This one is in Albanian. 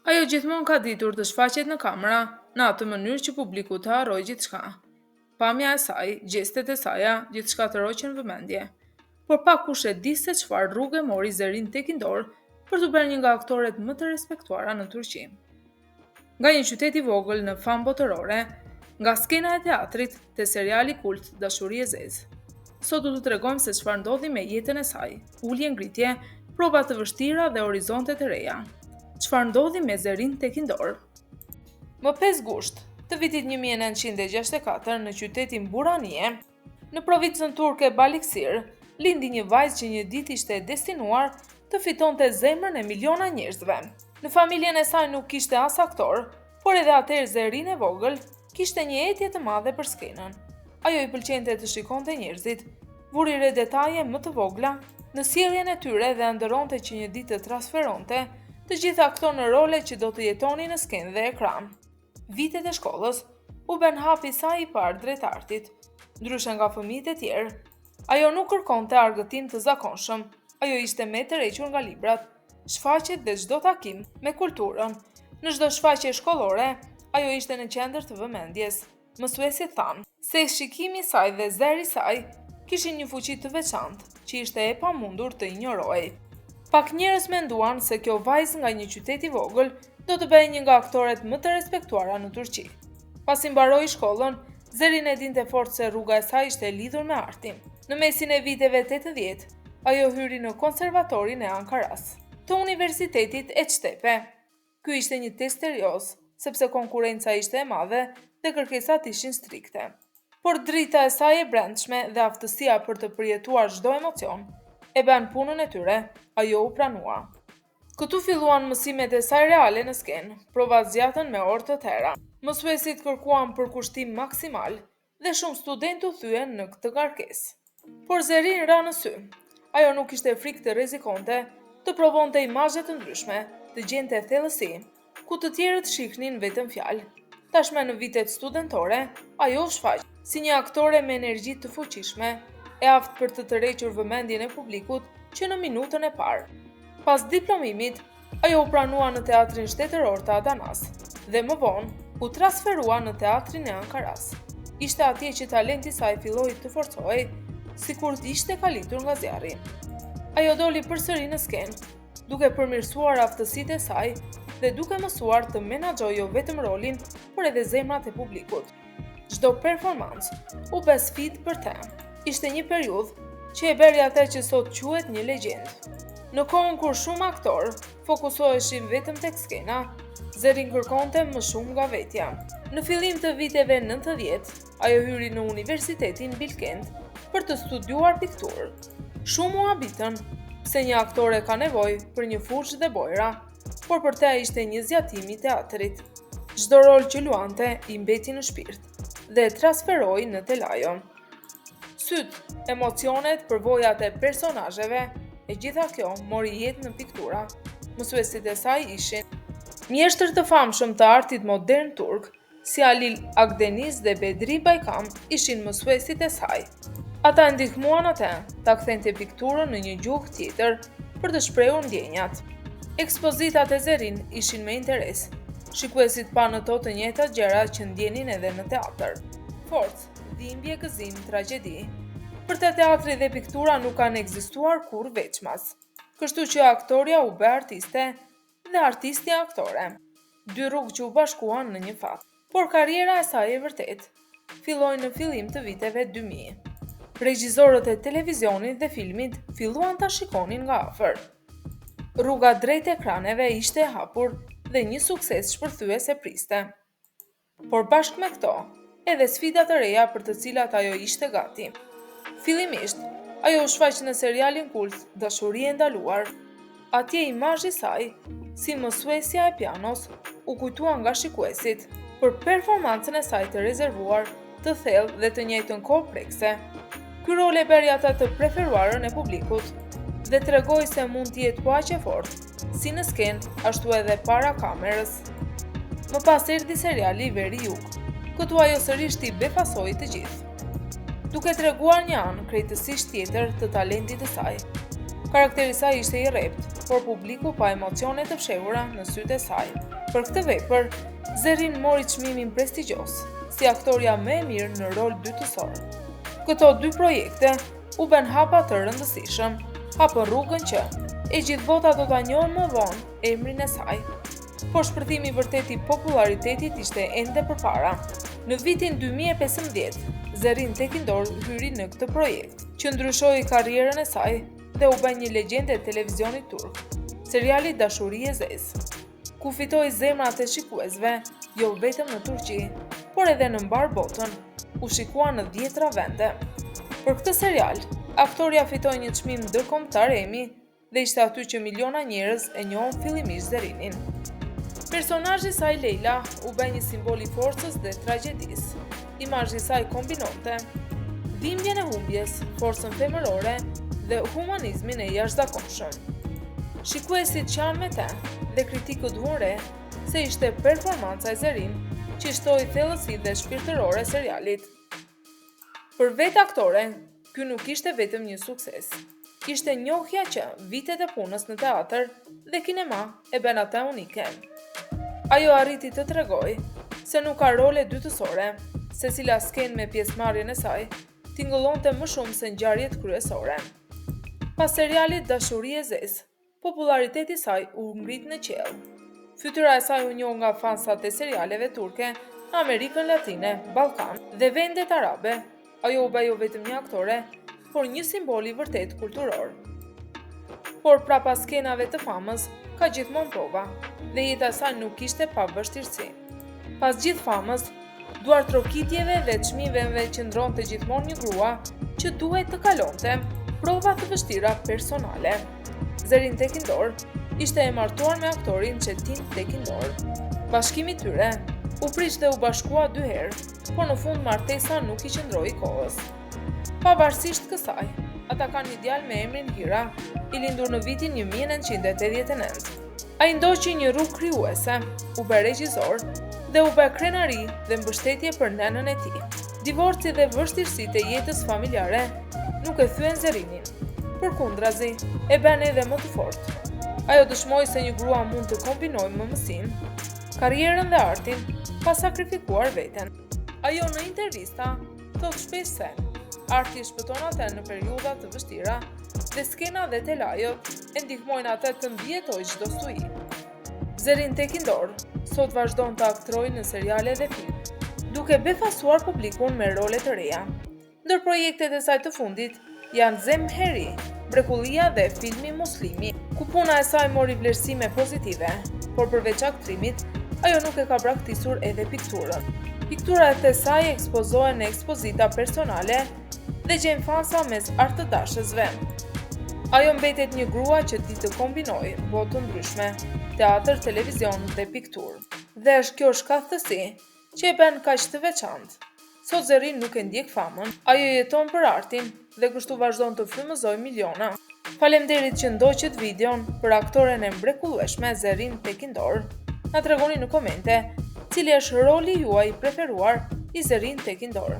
Ajo gjithmonë ka ditur të shfaqet në kamera në atë mënyrë që publiku të harrojë gjithçka. Pamja e saj, gjestet e saja, gjithçka të roqën vëmendje. Por pak kush e di se çfarë rrugë mori Zerrin Tekindor për të bërë një nga aktoret më të respektuara në Turqi. Nga një qytet i vogël në famë botërore, nga skena e teatrit te seriali kult Dashuri e Zezë. Sot do t'ju tregojmë se çfarë ndodhi me jetën e saj, ulje ngritje, prova të vështira dhe horizonte të reja. Çfarë ndodhi me Zerrin Tekindor? Më 5 gusht të vitit 1964 në qytetin Buranie, në provincën turke Balikësir, lindi një vajzë që një ditë ishte destinuar të fitonte zemrën e miliona njerëzve. Në familjen e saj nuk kishte as aktor, por edhe atëherë Zerrin e vogël kishte një etje të madhe për skenën. Ajo i pëlqente të shikonte njerëzit, vuri re detaje më të vogla në sjelljen e tyre dhe ëndërronte që një ditë të transferonte të gjitha këto në role që do të jetonin në skenë dhe ekran. Vitet e shkollës u bën hapi i saj i parë drejt artit. Ndryshe nga fëmijët e tjerë, ajo nuk kërkonte argëtim të zakonshëm. Ajo ishte me të tërhequr nga librat, shfaqet dhe çdo takim me kulturën. Në çdo shfaqje shkollore, ajo ishte në qendër të vëmendjes. Mësuesit thanë se shikimi i saj dhe zëri i saj kishin një fuqi të veçantë që ishte e pamundur të injorohej. Pak njerëz menduan se kjo vajzë nga një qytet i vogël do të bëhej një nga aktoret më të respektuara në Turqi. Pasi mbaroi shkollën, Zerrin e dinte fort se rruga e saj ishte e lidhur me artin. Në mesin e viteve 80, ajo hyri në konservatorin e Ankaras, të Universitetit Eçtepe. Ky ishte një test serioz, sepse konkurenca ishte e madhe dhe kërkesat ishin strikte. Por drita e saj e brendshme dhe aftësia për të përjetuar çdo emocion e bën punën e tyre, ajo u pranua. Këtu filluan mësimet e saj reale në skenë, provat zgjatën me orë të tëra. Mësuesit kërkuan përkushtim maksimal dhe shumë studentë u thyen në këtë kërkesë. Por Zerrin ra në sy. Ajo nuk kishte frikë të rrezikonte, të provonte imazhe të ndryshme, të gjente thellësi, ku të tjerët shihnin vetëm fjalë. Tashmë në vitet studentore, ajo u shfaq si një aktore me energji të fuqishme, e aftë për të tërhequr vëmendjen e publikut që në minutën e parë. Pas diplomimit, ajo u pranua në teatrin shtetëror të Adanas dhe më vonë u transferua në teatrin e Ankaras. Ishte atje që talenti i saj filloi të forcohej, sikur ishte kalitur nga zjarri. Ajo doli përsëri në skenë, duke përmirësuar aftësitë e saj dhe duke mësuar të menaxhojë jo vetëm rolin, por edhe zemrat e publikut. Çdo performancë u bë sfidë për të. Ishte një periudhë që e bëri atë që sot quhet një legjendë. Në kohën kur shumë aktorë fokusoheshin vetëm tek skena, Zerrin kërkonte më shumë nga vetja. Në fillim të viteve 90, ajo hyri në Universitetin Bilkent për të studiuar pikturë. Shumë u habitën se një aktore ka nevojë për një fushë dhe bojra, por për te ishte një zgjatim i teatrit. Çdo rol që luante i mbeti në shpirt dhe e transferoi në telajo. Syt, emocionet, përvojat e personazheve, e gjitha kjo mori jetë në piktura. Mësuesit e saj ishin mjeshtër të famshëm të artit modern turk, si Halil Akdeniz dhe Bedri Baykam ishin mësuesit e saj. Ata ndihmuan atë ta kthente pikturën në një gjuhë tjetër për të shprehur ndjenjat. Ekspozitat e Zerrin ishin me interes. Shikuesit pa në to të njëjtat gjëra që ndjenin edhe në teatr. Forcë, dhimbje, gëzim, tragjedi. Për të teatri dhe piktura nuk kanë ekzistuar kur veçmas. Kështu që aktoria u bë artiste dhe artisti aktore. Dy rrugë që u bashkuan në një fat. Por karriera e saj e vërtet filloi në fillim të viteve 2000. Regjisorët e televizionit dhe filmit filluan ta shikonin nga afër. Rruga drejt ekraneve ishte e hapur dhe një sukses shpërthyes e priste. Por bashkë me këto, edhe sfida të reja për të cilat ajo ishte gati. Fillimisht, ajo u shfaq në serialin kult Dashuri e ndaluar. Atje imazhi i saj, si mësuesja e pianos, u kujtua nga shikuesit për performancën e saj të rezervuar, të thellë dhe të njëjtën kohë prekse. Ky rol e bëri atë të preferuarën e publikut dhe tregoi se mund të jetë po aq e fortë, si në skenë, ashtu edhe para kamerës. Më pas erdhi seriali Veri Jug. Këtu ajo sërish t'i befasoi të gjithë, duke treguar një anë krejtësisht tjetër të talentit të saj. Karakteri i saj ishte i rrept, por publiku pa emocione të fshehura në sytë e saj. Për këtë vepër, Zerrin mori çmimin prestigjos si aktoria më e mirë në rol dytësor. Këto dy projekte u bën hapa të rëndësishëm, hapën rrugën që e gjithë bota do ta njohë më vonë emrin e saj. Por shpërthimi vërtet i popularitetit ishte ende përpara. Në vitin 2015, Zerrin Tekindor hyri në këtë projekt, që ndryshoi karrierën e saj dhe u bë një legjendë e televizionit turk, seriali Dashuri e Zezë, ku fitoi zemrat e shikuesve jo vetëm në Turqi, por edhe në mbar botën, u shikua në 10 vende. Për këtë serial, aktoria fitoi një çmim ndërkombëtar Emmy dhe ishte aty që miliona njerëz e njohën fillimisht Zerrinin. Personazhi i saj Leila u bë një simbol i forcës dhe tragjedisë. Imazhi i saj kombinonte dhimbjen e humbjes, forcën femërore dhe humanizmin e jashtëzakonshëm. Shikuesit qanë me te dhe kritikët huan re se ishte performanca e Zerrin që shtoi thellësitë dhe shpirtërore serialit. Për vetë aktoren, ky nuk ishte vetëm një sukses. Ishte njohja që vitet e punës në teatr dhe kinema e bën atë unike. Ajo arriti të tregoj se nuk ka role dytësore, secila skenë me pjesëmarrjen e saj tingëllonte më shumë se ngjarjet kryesore. Pas serialit Dashuri e Zezë, populariteti i saj u ngrit në qiell. Fytyra e saj u njoh nga fansat e serialeve turke në Amerikën Latine, Ballkan dhe vendet arabe. Ajo u bë jo vetëm një aktore, por një simbol i vërtet kulturor. Por prapas skenave të famës, ka gjithmonë prova, dhe jeta e saj nuk ishte pa vështirësi. Pas gjithë famës, duar trokitjeve dhe çmimeve qëndronte gjithmonë një grua që duhet të kalonte prova të vështira personale. Zerrin Tekindor ishte e martuar me aktorin Çetin Tekindor. Bashkimi i tyre u prish dhe u bashkua 2 herë, por në fund martesa nuk i qëndroi kohës. Pavarësisht kësaj, ata kanë një djalë me emrin Hira, i lindur në vitin 1989. Ai ndoqi një rrugë krijuese, u bë regjisor dhe u bë krenari dhe mbështetje për nënën e tij. Divorci dhe vështirësitë e jetës familjare nuk e thyen Zerrinin. Përkundrazi, e bën edhe më të fortë. Ajo dëshmoi se një grua mund të kombinojë mëmësinë, karrierën dhe artin, pa sakrifikuar veten. Ajo në intervista thot shpesh se arti i shpëton atë në periudha të vështira dhe skena dhe telajot e ndihmojnë atë të mbijetojë çdo stuhi. Zerrin Tekindor sot vazhdon të aktrojë në seriale dhe film, duke befasuar publikun me role të reja. Ndër projektet e saj të fundit janë Zemheri, Mrekullia dhe filmi Muslimi, ku puna e saj mori vlerësime pozitive, por përveç aktrimit, ajo nuk e ka braktisur edhe pikturën. Pikturat e saj ekspozohen në ekspozita personale dhe gjen fansa mes artëdashësve. Ajo mbetet një grua që di të kombinojë botë ndryshme, teatr, televizion dhe pikturë. Dhe është kjo shkathësi që e bën kaq të veçantë. Sot Zerrin nuk e ndjek famën, ajo jeton për artin dhe kështu vazhdon të frymëzojë miliona. Faleminderit që ndoqët videon për aktoren e mrekullueshme Zerrin Tekindor. Na tregoni në komente cili është roli juaj i preferuar i Zerrin Tekindor.